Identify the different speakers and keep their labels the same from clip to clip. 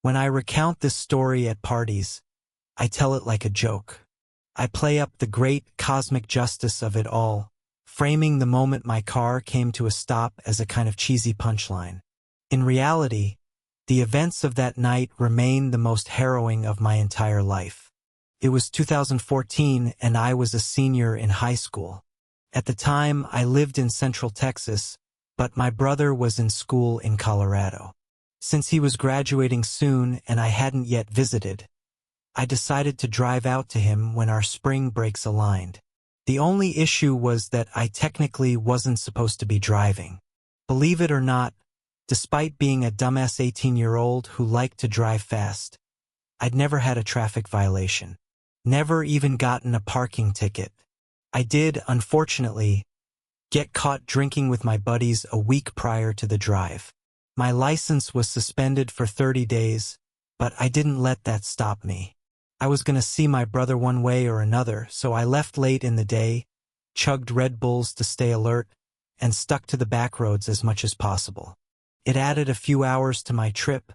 Speaker 1: When I recount this story at parties, I tell it like a joke. I play up the great cosmic justice of it all, framing the moment my car came to a stop as a kind of cheesy punchline. In reality, the events of that night remain the most harrowing of my entire life. It was 2014 and I was a senior in high school. At the time, I lived in Central Texas, but my brother was in school in Colorado. Since he was graduating soon and I hadn't yet visited, I decided to drive out to him when our spring breaks aligned. The only issue was that I technically wasn't supposed to be driving. Believe it or not, despite being a dumbass 18-year-old who liked to drive fast, I'd never had a traffic violation. Never even gotten a parking ticket. I did, unfortunately, get caught drinking with my buddies a week prior to the drive. My license was suspended for 30 days, but I didn't let that stop me. I was going to see my brother one way or another, so I left late in the day, chugged Red Bulls to stay alert, and stuck to the back roads as much as possible. It added a few hours to my trip,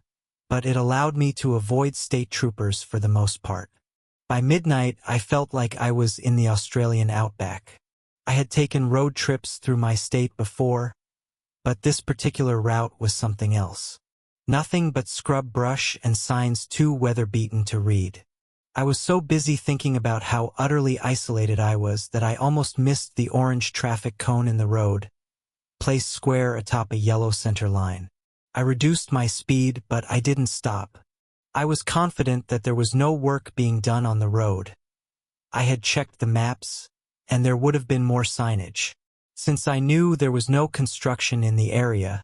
Speaker 1: but it allowed me to avoid state troopers for the most part. By midnight, I felt like I was in the Australian outback. I had taken road trips through my state before, but this particular route was something else. Nothing but scrub brush and signs too weather-beaten to read. I was so busy thinking about how utterly isolated I was that I almost missed the orange traffic cone in the road, placed square atop a yellow center line. I reduced my speed, but I didn't stop. I was confident that there was no work being done on the road. I had checked the maps, and there would have been more signage. Since I knew there was no construction in the area,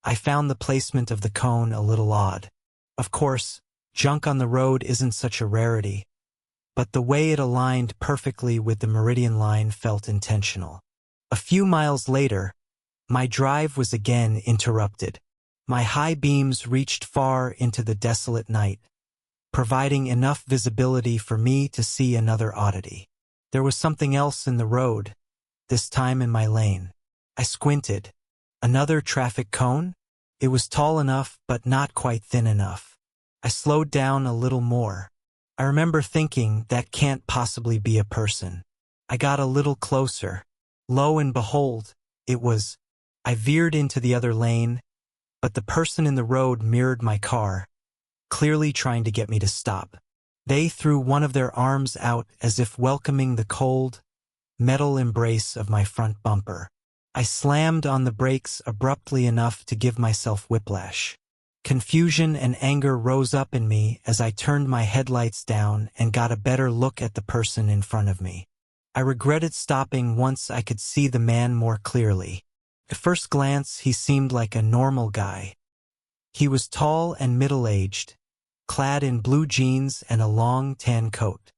Speaker 1: I found the placement of the cone a little odd. Of course, junk on the road isn't such a rarity, but the way it aligned perfectly with the meridian line felt intentional. A few miles later, my drive was again interrupted. My high beams reached far into the desolate night, providing enough visibility for me to see another oddity. There was something else in the road, this time in my lane. I squinted. Another traffic cone? It was tall enough, but not quite thin enough. I slowed down a little more. I remember thinking, that can't possibly be a person. I got a little closer. Lo and behold, it was. I veered into the other lane, but the person in the road mirrored my car, clearly trying to get me to stop. They threw one of their arms out as if welcoming the cold, metal embrace of my front bumper. I slammed on the brakes abruptly enough to give myself whiplash. Confusion and anger rose up in me as I turned my headlights down and got a better look at the person in front of me. I regretted stopping once I could see the man more clearly. At first glance, he seemed like a normal guy. He was tall and middle-aged, clad in blue jeans and a long tan coat.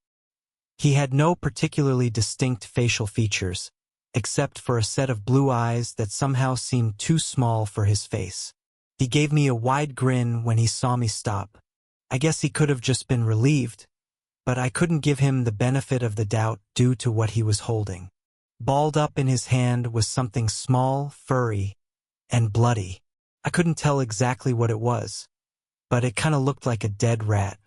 Speaker 1: He had no particularly distinct facial features, except for a set of blue eyes that somehow seemed too small for his face. He gave me a wide grin when he saw me stop. I guess he could have just been relieved, but I couldn't give him the benefit of the doubt due to what he was holding. Balled up in his hand was something small, furry, and bloody. I couldn't tell exactly what it was, but it kind of looked like a dead rat.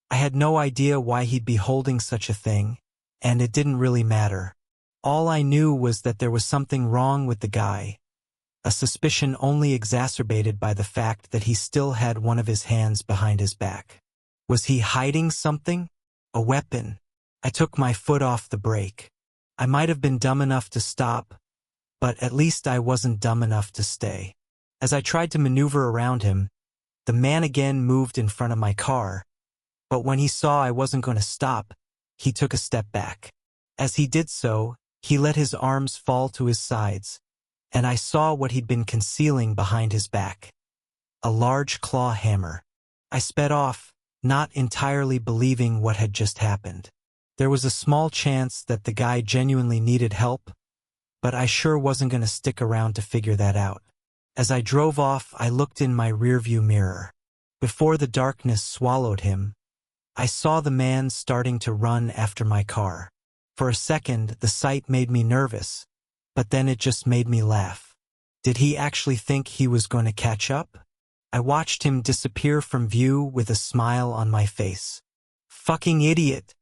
Speaker 1: I had no idea why he'd be holding such a thing, and it didn't really matter. All I knew was that there was something wrong with the guy, a suspicion only exacerbated by the fact that he still had one of his hands behind his back. Was he hiding something? A weapon? I took my foot off the brake. I might have been dumb enough to stop, but at least I wasn't dumb enough to stay. As I tried to maneuver around him, the man again moved in front of my car, but when he saw I wasn't going to stop, he took a step back. As he did so, he let his arms fall to his sides, and I saw what he'd been concealing behind his back. A large claw hammer. I sped off, not entirely believing what had just happened. There was a small chance that the guy genuinely needed help, but I sure wasn't going to stick around to figure that out. As I drove off, I looked in my rearview mirror. Before the darkness swallowed him, I saw the man starting to run after my car. For a second, the sight made me nervous, but then it just made me laugh. Did he actually think he was going to catch up? I watched him disappear from view with a smile on my face. Fucking idiot,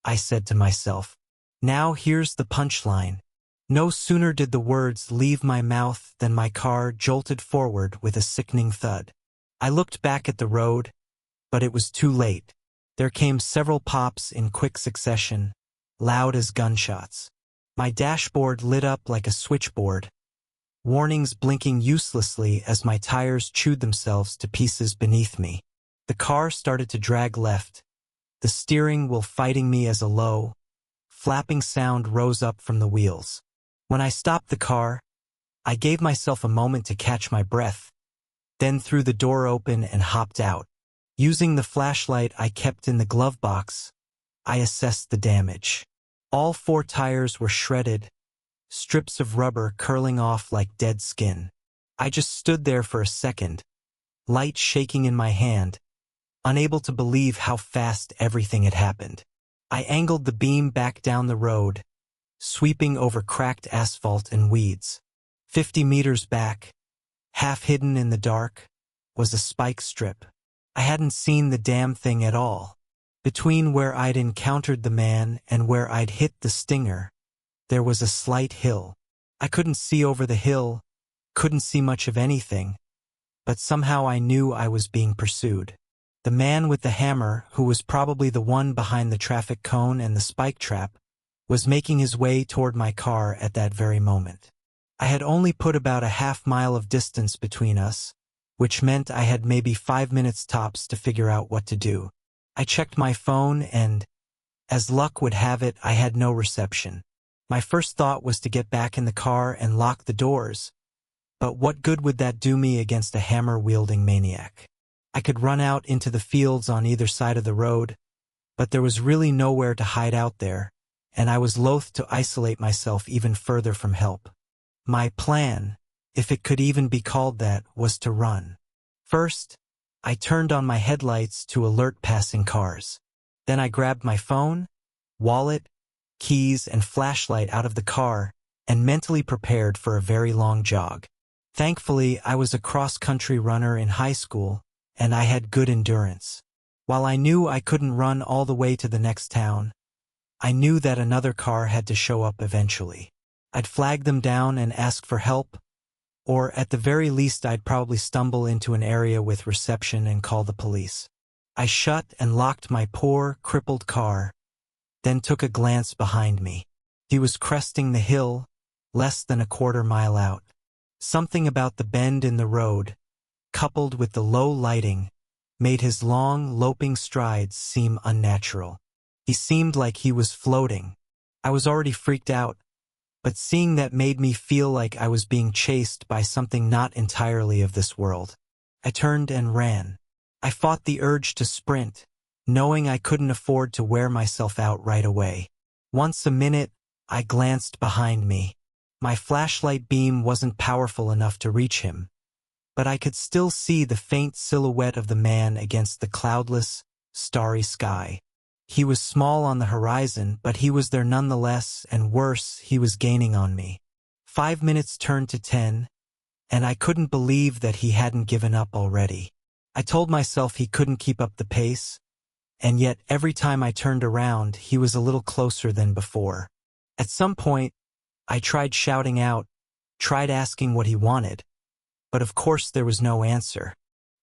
Speaker 1: I said to myself. Now here's the punchline. No sooner did the words leave my mouth than my car jolted forward with a sickening thud. I looked back at the road, but it was too late. There came several pops in quick succession, loud as gunshots. My dashboard lit up like a switchboard, warnings blinking uselessly as my tires chewed themselves to pieces beneath me. The car started to drag left, the steering wheel fighting me as a low, flapping sound rose up from the wheels. When I stopped the car, I gave myself a moment to catch my breath, then threw the door open and hopped out. Using the flashlight I kept in the glove box, I assessed the damage. All 4 tires were shredded, strips of rubber curling off like dead skin. I just stood there for a second, light shaking in my hand, unable to believe how fast everything had happened. I angled the beam back down the road, sweeping over cracked asphalt and weeds. 50 meters back, half hidden in the dark, was a spike strip. I hadn't seen the damn thing at all. Between where I'd encountered the man and where I'd hit the stinger, there was a slight hill. I couldn't see over the hill, couldn't see much of anything, but somehow I knew I was being pursued. The man with the hammer, who was probably the one behind the traffic cone and the spike trap, was making his way toward my car at that very moment. I had only put about a half-mile of distance between us, which meant I had maybe 5 minutes tops to figure out what to do. I checked my phone and, as luck would have it, I had no reception. My first thought was to get back in the car and lock the doors, but what good would that do me against a hammer-wielding maniac? I could run out into the fields on either side of the road, but there was really nowhere to hide out there, and I was loath to isolate myself even further from help. My plan, if it could even be called that, was to run. First, I turned on my headlights to alert passing cars. Then I grabbed my phone, wallet, keys, and flashlight out of the car and mentally prepared for a very long jog. Thankfully, I was a cross-country runner in high school, and I had good endurance. While I knew I couldn't run all the way to the next town, I knew that another car had to show up eventually. I'd flag them down and ask for help, or at the very least I'd probably stumble into an area with reception and call the police. I shut and locked my poor, crippled car, then took a glance behind me. He was cresting the hill, less than a quarter-mile out. Something about the bend in the road, coupled with the low lighting, made his long, loping strides seem unnatural. He seemed like he was floating. I was already freaked out, but seeing that made me feel like I was being chased by something not entirely of this world. I turned and ran. I fought the urge to sprint, knowing I couldn't afford to wear myself out right away. Once a minute, I glanced behind me. My flashlight beam wasn't powerful enough to reach him, but I could still see the faint silhouette of the man against the cloudless, starry sky. He was small on the horizon, but he was there nonetheless, and worse, he was gaining on me. 5 minutes turned to 10, and I couldn't believe that he hadn't given up already. I told myself he couldn't keep up the pace, and yet every time I turned around, he was a little closer than before. At some point, I tried shouting out, tried asking what he wanted, but of course there was no answer.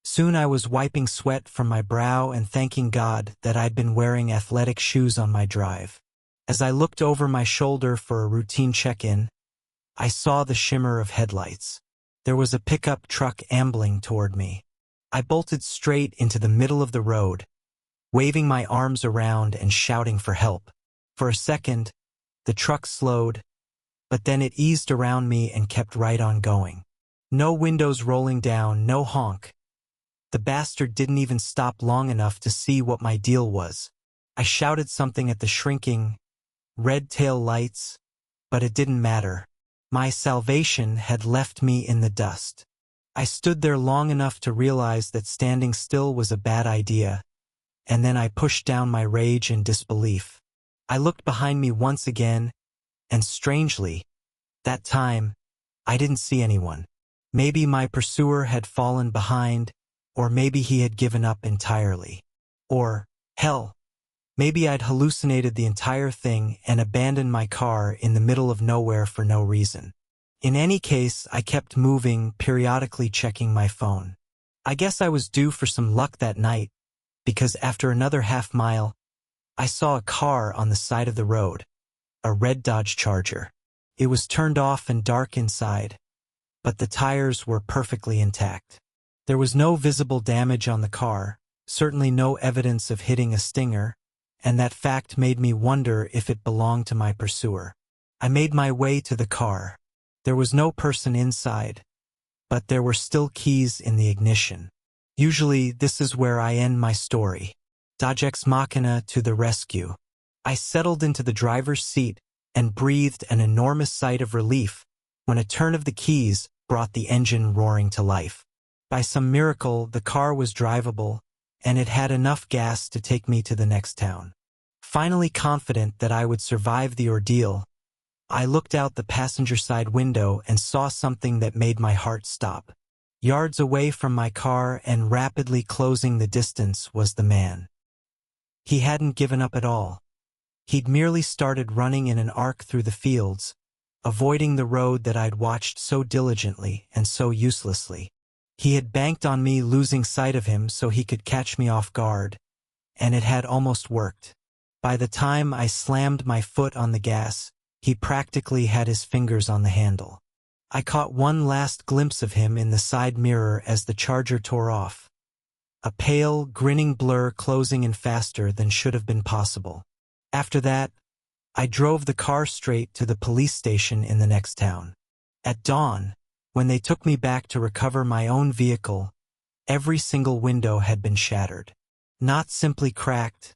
Speaker 1: Soon I was wiping sweat from my brow and thanking God that I'd been wearing athletic shoes on my drive. As I looked over my shoulder for a routine check-in, I saw the shimmer of headlights. There was a pickup truck ambling toward me. I bolted straight into the middle of the road, waving my arms around and shouting for help. For a second, the truck slowed, but then it eased around me and kept right on going. No windows rolling down, no honk. The bastard didn't even stop long enough to see what my deal was. I shouted something at the shrinking, red tail lights, but it didn't matter. My salvation had left me in the dust. I stood there long enough to realize that standing still was a bad idea, and then I pushed down my rage and disbelief. I looked behind me once again, and strangely, that time, I didn't see anyone. Maybe my pursuer had fallen behind, Or maybe he had given up entirely. Or, hell, maybe I'd hallucinated the entire thing and abandoned my car in the middle of nowhere for no reason. In any case, I kept moving, periodically checking my phone. I guess I was due for some luck that night, because after another half-mile, I saw a car on the side of the road, a red Dodge Charger. It was turned off and dark inside, but the tires were perfectly intact. There was no visible damage on the car, certainly no evidence of hitting a stinger, and that fact made me wonder if it belonged to my pursuer. I made my way to the car. There was no person inside, but there were still keys in the ignition. Usually, this is where I end my story. Deus ex machina to the rescue. I settled into the driver's seat and breathed an enormous sigh of relief when a turn of the keys brought the engine roaring to life. By some miracle, the car was drivable, and it had enough gas to take me to the next town. Finally confident that I would survive the ordeal, I looked out the passenger side window and saw something that made my heart stop. Yards away from my car and rapidly closing the distance was the man. He hadn't given up at all. He'd merely started running in an arc through the fields, avoiding the road that I'd watched so diligently and so uselessly. He had banked on me losing sight of him so he could catch me off guard, and it had almost worked. By the time I slammed my foot on the gas, he practically had his fingers on the handle. I caught one last glimpse of him in the side mirror as the Charger tore off. A pale, grinning blur closing in faster than should have been possible. After that, I drove the car straight to the police station in the next town. At dawn, when they took me back to recover my own vehicle, every single window had been shattered. Not simply cracked,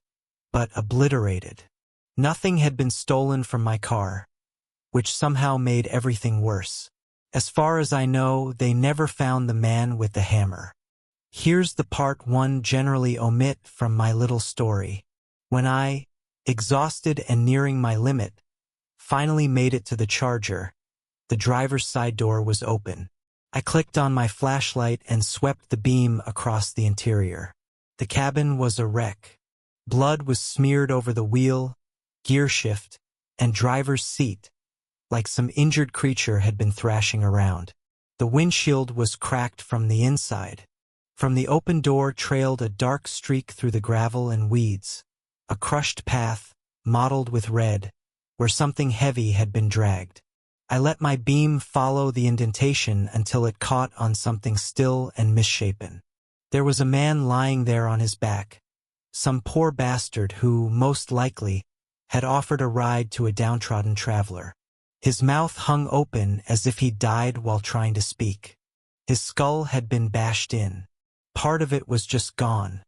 Speaker 1: but obliterated. Nothing had been stolen from my car, which somehow made everything worse. As far as I know, they never found the man with the hammer. Here's the part one generally omit from my little story. When I, exhausted and nearing my limit, finally made it to the Charger, the driver's side door was open. I clicked on my flashlight and swept the beam across the interior. The cabin was a wreck. Blood was smeared over the wheel, gear shift, and driver's seat, like some injured creature had been thrashing around. The windshield was cracked from the inside. From the open door trailed a dark streak through the gravel and weeds, a crushed path, mottled with red, where something heavy had been dragged. I let my beam follow the indentation until it caught on something still and misshapen. There was a man lying there on his back, some poor bastard who, most likely, had offered a ride to a downtrodden traveler. His mouth hung open as if he'd died while trying to speak. His skull had been bashed in. Part of it was just gone,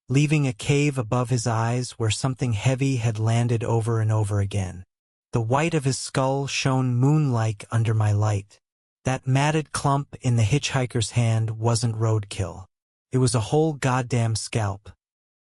Speaker 1: leaving a cave above his eyes where something heavy had landed over and over again. The white of his skull shone moon-like under my light. That matted clump in the hitchhiker's hand wasn't roadkill. It was a whole goddamn scalp.